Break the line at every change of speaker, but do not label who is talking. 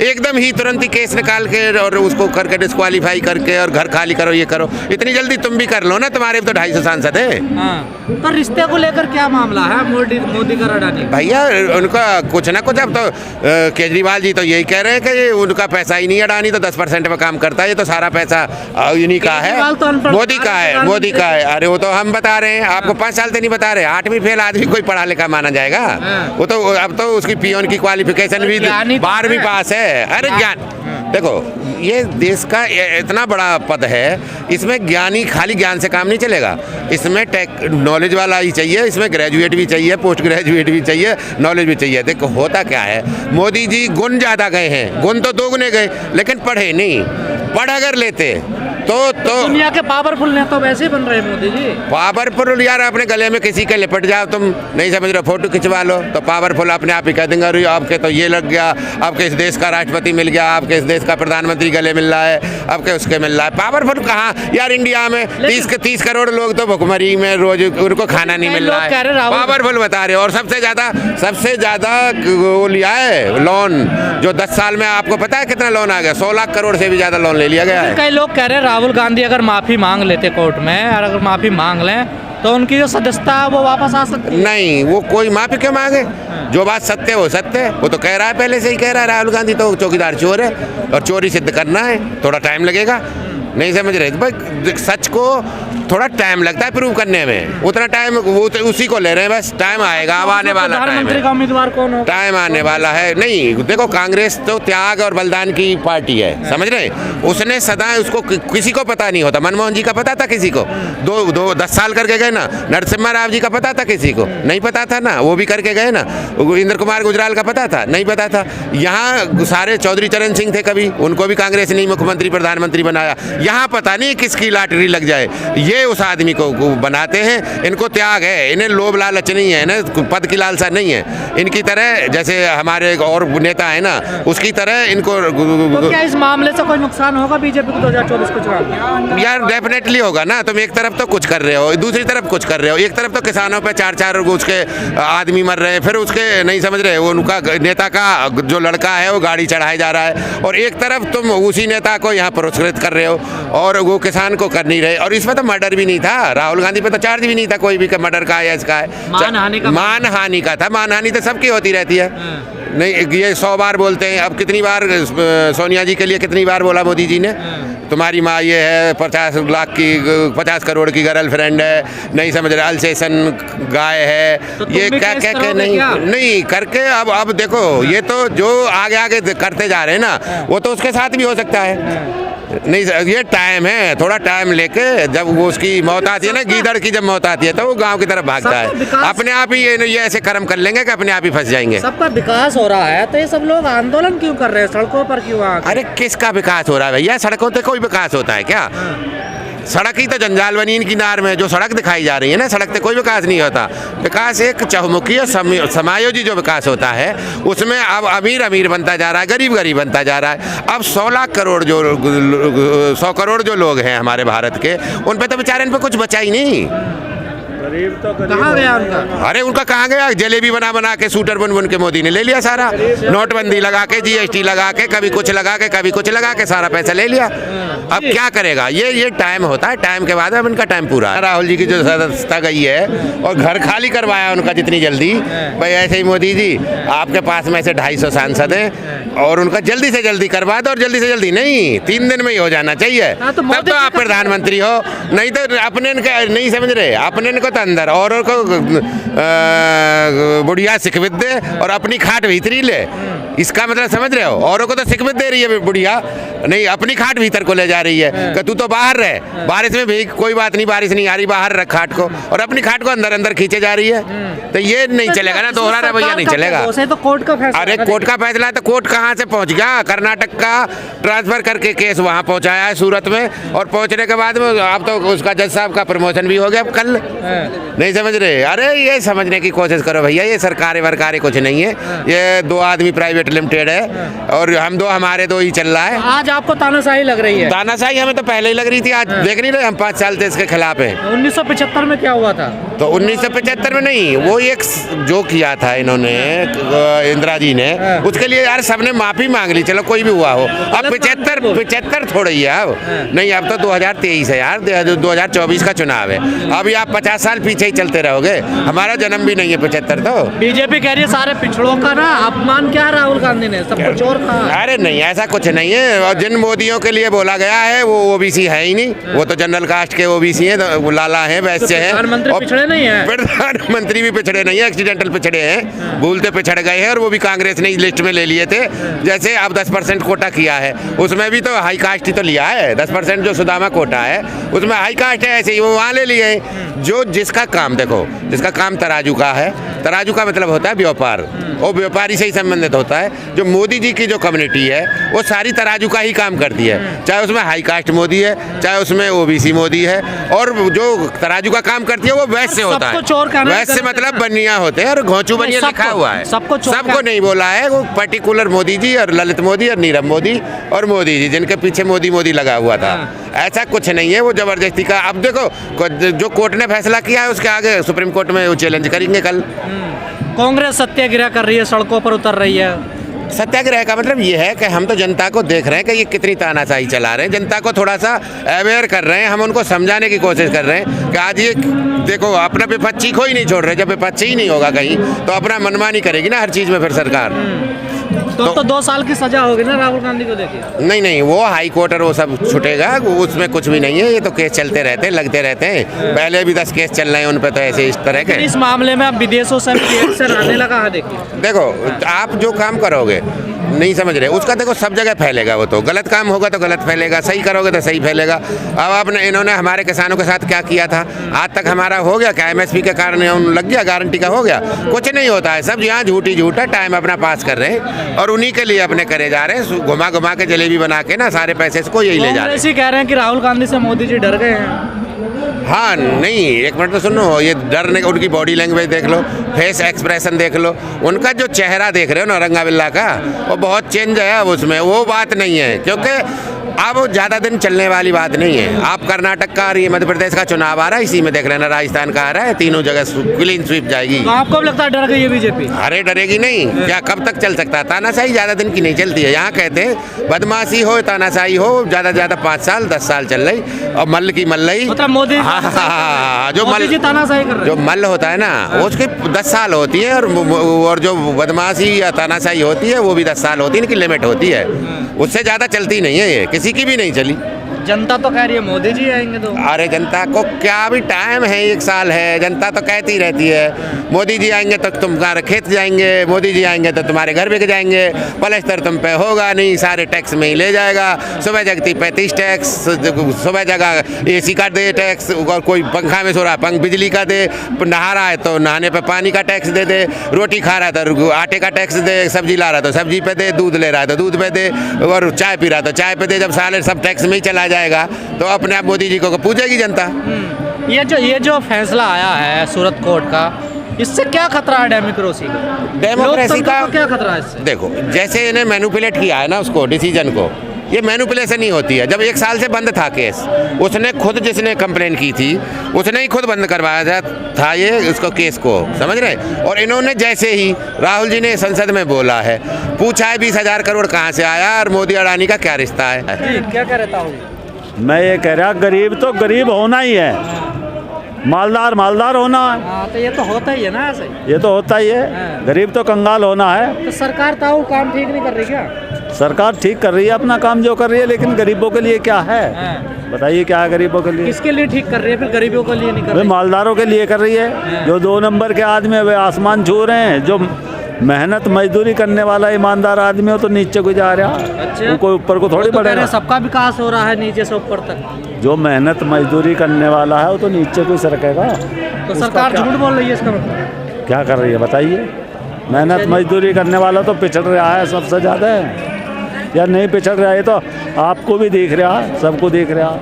एकदम ही तुरंत ही केस निकाल के और उसको करके डिस्क्वालीफाई करके और घर खाली करो, ये करो। इतनी जल्दी तुम भी कर लो ना, तुम्हारे भी तो 250 सांसद है।
तो रिश्ते को लेकर क्या मामला है मोदी का अडानी?
भैया उनका कुछ ना कुछ, अब तो केजरीवाल जी तो यही कह रहे हैं कि उनका पैसा ही नहीं, अडानी तो 10% में काम करता है, ये तो सारा पैसा उन्हीं का है, मोदी का है, मोदी का है। अरे वो तो हम बता रहे हैं आपको, 5 साल से नहीं बता रहे। 8वीं फेल आदमी कोई पढ़ा लिखा माना जाएगा? वो तो अब तो उसकी पियोन की क्वालिफिकेशन भी 12वीं पास है। अरे ज्ञान देखो, ये देश का इतना बड़ा पद है, इसमें ज्ञानी खाली ज्ञान से काम नहीं चलेगा, इसमें नॉलेज वाला ही चाहिए, इसमें ग्रेजुएट भी चाहिए, पोस्ट ग्रेजुएट भी चाहिए, नॉलेज भी चाहिए। देखो होता क्या है, मोदी जी गुण ज़्यादा गए हैं, गुण तो 2 गुने गए, लेकिन पढ़े नहीं। पढ़ अगर लेते तो
दुनिया के पावरफुल नेता वैसे बन रहे हैं मोदी जी।
पावरफुल यार, अपने गले में किसी के लिपट जाओ, तुम नहीं समझ रहे, फोटो खिंचवा लो तो पावरफुल अपने आप ही कह देंगे, अरे आपके तो ये लग गया, आपके इस देश का राष्ट्रपति मिल गया, आपके इस देश का प्रधानमंत्री गले मिल रहा है, आपके उसके मिल रहा है। पावरफुल कहाँ यार, इंडिया में 30 करोड़ लोग तो भुखमरी में रोज उनको खाना नहीं मिल रहा है, पावरफुल बता रहे हो। और सबसे ज़्यादा वो लिया है लोन, जो 10 साल में आपको पता है कितना लोन आ गया? 100 लाख करोड़ से भी ज़्यादा लोन ले लिया गया है।
कई लोग कह रहे हैं राहुल गांधी अगर माफ़ी मांग लेते कोर्ट में, और अगर माफ़ी मांग लें तो उनकी जो सदस्यता है वो वापस आ सकती है।
नहीं, वो कोई माफ़ी क्यों मांगे? जो बात सत्य है वो सत्य है, वो तो कह रहा है, पहले से ही कह रहा है राहुल गांधी तो चौकीदार चोर है, और चोरी सिद्ध करना है, थोड़ा टाइम लगेगा। नहीं समझ रहे भाई, सच को थोड़ा टाइम लगता है प्रूव करने में, उतना टाइम वो तो उसी को ले रहे हैं, बस टाइम आएगा, अब आने वाला टाइम
प्रधानमंत्री का उम्मीदवार कौन होगा?
टाइम आने वाला है। नहीं देखो, कांग्रेस तो त्याग और बलिदान की पार्टी है, समझ रहे? उसने सदा उसको किसी को पता नहीं होता। मनमोहन जी का पता था किसी को? 10 साल करके गए ना। नरसिम्हा राव जी का पता था किसी को? नहीं पता था ना, वो भी करके गए ना। इंद्र कुमार गुजराल का पता था? नहीं पता था। यहाँ सारे चौधरी चरण सिंह थे, कभी उनको भी कांग्रेस ने मुख्यमंत्री प्रधानमंत्री बनाया। यहाँ पता नहीं किसकी लॉटरी लग जाए, ये उस आदमी को बनाते हैं। इनको त्याग है, इन्हें लोभ लालच नहीं है, इन्हें पद की लालसा नहीं है। इनकी तरह जैसे हमारे और नेता है ना, उसकी तरह इनको
तो क्या इस मामले से कोई नुकसान होगा बीजेपी को 2024 के चुनाव?
यार डेफिनेटली होगा ना। तुम एक तरफ तो कुछ कर रहे हो, दूसरी तरफ कुछ कर रहे हो। एक तरफ तो किसानों पे 4 उसके आदमी मर रहे हैं, फिर उसके नहीं समझ रहे, वो उनका नेता का जो लड़का है वो गाड़ी चढ़ाया जा रहा है, और एक तरफ तुम उसी नेता को यहाँ पुरस्कृत कर रहे हो और वो किसान को कर नहीं रहे। और इसमें तो मर्डर भी नहीं था, राहुल गांधी पे तो चार्ज भी नहीं था कोई भी मर्डर का या इसका है, मानहानि का था। मानहानि तो सबकी होती रहती है। नहीं, ये 100 बार बोलते हैं। अब कितनी बार सोनिया जी के लिए कितनी बार बोला मोदी जी ने, तुम्हारी माँ ये है, 50 करोड़ की गर्लफ्रेंड है, नहीं समझ रहे, अल्सेशन गाय है, तो ये क्या क्या क्या नहीं करके। अब देखो, ये तो जो आगे आगे करते जा रहे हैं ना, वो तो उसके साथ भी हो सकता है। नहीं, ये टाइम है, थोड़ा टाइम लेके, जब वो उसकी मौत आती है ना, गीदड़ की जब मौत आती है तो वो गांव की तरफ भागता है। अपने आप ही ये ऐसे कर्म कर लेंगे कि अपने आप ही फंस जाएंगे।
सबका विकास हो रहा है तो ये सब लोग आंदोलन क्यों कर रहे हैं, सड़कों पर क्यों?
अरे किसका विकास हो रहा है भैया? सड़कों पे कोई विकास होता है क्या? सड़क ही तो जंजाल बनी इनकी नार में। जो सड़क दिखाई जा रही है ना, सड़क पे कोई विकास नहीं होता। विकास एक चहुमुखी और समायोजित जो विकास होता है, उसमें अब अमीर अमीर बनता जा रहा है, गरीब गरीब बनता जा रहा है। अब 100 लाख करोड़ 100 करोड़ जो लोग हैं हमारे भारत के, उन पे तो बेचारे इन पे कुछ बचा ही नहीं।
कहाँ गया उनका?
अरे उनका कहाँ गया? जलेबी बना बना के, सूटर बुन बुन के मोदी ने ले लिया सारा। नोटबंदी लगा के, GST लगा के, कभी कुछ लगा के, कभी कुछ लगा के, सारा पैसा ले लिया। अब क्या करेगा? ये टाइम होता है, टाइम के बाद अब इनका टाइम पूरा। राहुल जी की जो सदस्यता गई है और घर खाली करवाया उनका जितनी जल्दी, भाई ऐसे ही मोदी जी आपके पास में से 250 सांसद हैं और उनका जल्दी से जल्दी करवा दो। और जल्दी से जल्दी नहीं, 3 दिन में ही हो जाना चाहिए, तब तो आप प्रधानमंत्री हो। नहीं तो अपने नहीं समझ रहे, अपने को अंदर और को बुढ़िया सिखवित दे और अपनी खाट भीतरी ले। इसका मतलब समझ रहे हो? औरों को तो सिखवित दे रही है बुढ़िया, नहीं अपनी खाट भीतर को ले जा रही है कि तू तो बाहर रहे, बारिश में भी कोई बात नहीं, बारिश नहीं आ रही, बाहर रख खाट को, और अपनी खाट को अंदर अंदर खींचे जा रही है। तो ये नहीं चलेगा ना, दोहरा रवैया नहीं चलेगा।
तो कोर्ट का फैसला,
अरे कोर्ट का फैसला है तो कोर्ट कहाँ से पहुँच गया? कर्नाटक का ट्रांसफर करके केस वहाँ पहुँचाया है सूरत में, और पहुँचने के बाद में अब तो उसका जज साहब का प्रमोशन भी हो गया कल। नहीं समझ रहे? अरे ये समझने की कोशिश करो भैया, ये सरकारी वरकारी कुछ नहीं है। ये 2 आदमी प्राइवेट प्राइवेट लिमिटेड है और हम दो हमारे दो ही चल रहा है।
आज आपको तानाशाही लग रही है?
तानाशाही हमें तो पहले ही लग रही थी, आज देख नहीं रहे हम 5 साल से इसके खिलाफ है।
1975 में क्या हुआ था?
तो 1975 में नहीं, वो एक जो किया था इन्होंने इंदिरा जी ने, उसके लिए यार सबने माफी मांग ली, चलो कोई भी हुआ हो। अब 75 थोड़ा ही है अब, नहीं अब तो 2023 है यार, 2024 का चुनाव है। अभी आप 50 साल पीछे ही चलते रहोगे, हमारा जन्म भी नहीं है 75। तो
बीजेपी कह रही है सारे पिछड़ों का ना अपमान क्या राहुल गांधी ने, सब कुछ और कहा।
अरे नहीं, ऐसा कुछ नहीं है। और जिन मोदियों के लिए बोला गया है वो ओबीसी है ही नहीं, वो तो जनरल कास्ट के ओबीसी हैं, तो लाला है, वैसे है।
प्रधानमंत्री पिछड़े नहीं है?
प्रधानमंत्री भी पिछड़े नहीं है, एक्सीडेंटल पिछड़े हैं, भूलते पिछड़ गए हैं, और वो भी कांग्रेस ने लिस्ट में ले लिए थे। जैसे अब 10% कोटा किया है, उसमें भी तो हाई कास्ट ही तो लिया है। 10% जो सुदामा कोटा है उसमें हाई कास्ट है, ऐसे ही वो वहाँ ले लिए। जो जिसका काम देखो, जिसका काम तराजू का है, तराजू का मतलब होता है व्यापार, और व्यापारी से ही संबंधित होता है। जो मोदी जी की जो कम्युनिटी है वो सारी तराजू का ही काम करती है, चाहे उसमें हाई कास्ट मोदी है, चाहे उसमें ओबीसी मोदी है, और जो तराजू का काम करती है वो वैश्य होता है। वैश्य मतलब बनिया होते हैं, और घोंचू बनिया लिखा हुआ है, सबको नहीं बोला है। वो पर्टिकुलर मोदी जी और ललित मोदी और नीरव मोदी और मोदी जी, जिनके पीछे मोदी मोदी लगा हुआ था। ऐसा कुछ नहीं है, वो जबरदस्ती का। अब देखो जो कोर्ट ने फैसला किया है उसके आगे सुप्रीम कोर्ट में वो चैलेंज करेंगे कल।
कांग्रेस सत्याग्रह कर रही है, सड़कों पर उतर रही है।
सत्याग्रह का मतलब ये है कि हम तो जनता को देख रहे हैं कि ये कितनी तानाशाही चला रहे हैं, जनता को थोड़ा सा अवेयर कर रहे हैं, हम उनको समझाने की कोशिश कर रहे हैं कि आज ये देखो अपना विपक्षी को ही नहीं छोड़ रहे। जब विपक्षी ही नहीं होगा कहीं तो अपना मनमानी करेगी ना हर चीज़ में फिर सरकार।
तो 2 साल की सजा होगी ना राहुल गांधी को, देखिए।
नहीं, वो हाई कोर्ट और वो सब छूटेगा, उसमें कुछ भी नहीं है। ये तो केस चलते रहते हैं, लगते रहते हैं, पहले भी 10 केस चल रहे हैं उन पे, तो ऐसे इस तरह के।
इस मामले में अब विदेशों से आने लगा है।
देखो आप जो काम करोगे नहीं समझ रहे, उसका देखो सब जगह फैलेगा। वो तो गलत काम होगा तो गलत फैलेगा, सही करोगे तो सही फैलेगा। अब आपने इन्होंने हमारे किसानों के साथ क्या किया था, आज तक हमारा हो गया क्या? MSP के कारण लग गया, गारंटी का हो गया? कुछ नहीं होता है, सब यहाँ झूठा टाइम अपना पास कर रहे हैं, और उन्हीं के लिए अपने करे जा रहे हैं, घुमा घुमा के जलेबी बना के ना सारे पैसे को यही ले जा रहे हैं।
कह रहे हैं कि राहुल गांधी से मोदी जी डर गए हैं।
हाँ नहीं, एक मिनट तो सुनो, ये डरने, उनकी बॉडी लैंग्वेज देख लो, फेस एक्सप्रेशन देख लो, उनका जो चेहरा देख रहे हो ना रंगा बिल्ला का, वो बहुत चेंज है। अब उसमें वो बात नहीं है, क्योंकि अब ज़्यादा दिन चलने वाली बात नहीं है। आप कर्नाटक का और ये मध्य प्रदेश का चुनाव आ रहा है, इसी में देख लेना, राजस्थान का आ रहा है, तीनों जगह क्लीन स्वीप जाएगी।
तो आपको भी लगता है डर गई है बीजेपी?
अरे डरेगी नहीं, क्या कब तक चल सकता है? तानाशाही ज़्यादा दिन की नहीं चलती है। यहाँ कहते हैं बदमाशी हो, तानाशाही हो, ज़्यादा से ज़्यादा 5 साल 10 साल चल रही, और मल्ल की मल्लई,
मतलब मोदी
जो मल्ल होता है ना, उसकी 10 साल होती है, और जो बदमाशी या तानाशाही होती है वो भी 10 साल होती है, इनकी लिमिट होती है, उससे ज़्यादा चलती नहीं है, ये किसी की भी नहीं चली।
जनता तो कह रही है मोदी जी आएंगे तो।
अरे जनता को क्या भी टाइम है, 1 साल है, जनता तो कहती रहती है मोदी जी आएंगे तो तुम्हारे खेत जाएंगे, मोदी जी आएंगे तो तुम्हारे घर बिक जाएंगे, पलस्तर तुम पे होगा नहीं, सारे टैक्स में ही ले जाएगा। सुबह जगती 35 टैक्स, सुबह जगह AC का दे टैक्स, और कोई पंखा में सो रहा है बिजली का दे, नहा रहा है तो नहाने पे पानी का टैक्स दे, रोटी खा रहा है तो आटे का टैक्स दे, सब्जी ला रहा है तो सब्जी पे दे, दूध ले रहा है तो दूध पे दे, और चाय पी रहा है तो चाय पे दे। जब साले सब टैक्स में ही चला जाएगा तो अपने आप मोदी जी को पूछेगी जनता।
ये जो फैसला आया है सूरत कोर्ट का, इससे क्या खतरा है डेमोक्रेसी का? क्या खतरा है इससे?
देखो जैसे इन्हें मैनिपुलेट किया है ना उसको, डिसीजन को, ये मैनिपुलेशन ही होती है। जब 1 साल से बंद था केस, उसने खुद, जिसने कंप्लेन की थी उसने ही खुद बंद करवाया था ये उसको, केस को, समझ रहे? और इन्होंने जैसे ही राहुल जी ने संसद में बोला है, पूछा है 20,000 करोड़ कहाँ से आया और मोदी अडानी का क्या रिश्ता है।
क्या कहता हूँ
मैं, ये कह रहा गरीब तो गरीब होना ही है, मालदार मालदार होना है।
तो ये तो होता ही है ना, ऐसे
ये तो होता ही है, गरीब तो कंगाल होना है।
तो सरकार ताऊ काम ठीक नहीं कर रही क्या?
सरकार ठीक कर रही है अपना काम जो कर रही है, लेकिन गरीबों के लिए क्या है? बताइए क्या है गरीबों के लिए?
किसके लिए ठीक कर रही है फिर? गरीबों के लिए नहीं कर रही?
मालदारों के लिए कर रही है। जो 2 नंबर के आदमी है वे आसमान छू रहे हैं, जो मेहनत मजदूरी करने वाला ईमानदार आदमी हो तो नीचे को जा रहा।
अच्छा,
कोई ऊपर को थोड़ी बढ़ेगा।
सबका विकास हो रहा है नीचे से ऊपर तक।
जो मेहनत मजदूरी करने वाला है वो तो नीचे को सरकेगा।
तो सरकार झूठ बोल रही है, इसका मतलब
क्या कर रही है बताइए? मेहनत मजदूरी करने वाला तो पिछड़ रहा है सबसे ज़्यादा, या नहीं पिछड़ रहा है? तो आपको भी दिख रहा है, सबको दिख रहा है।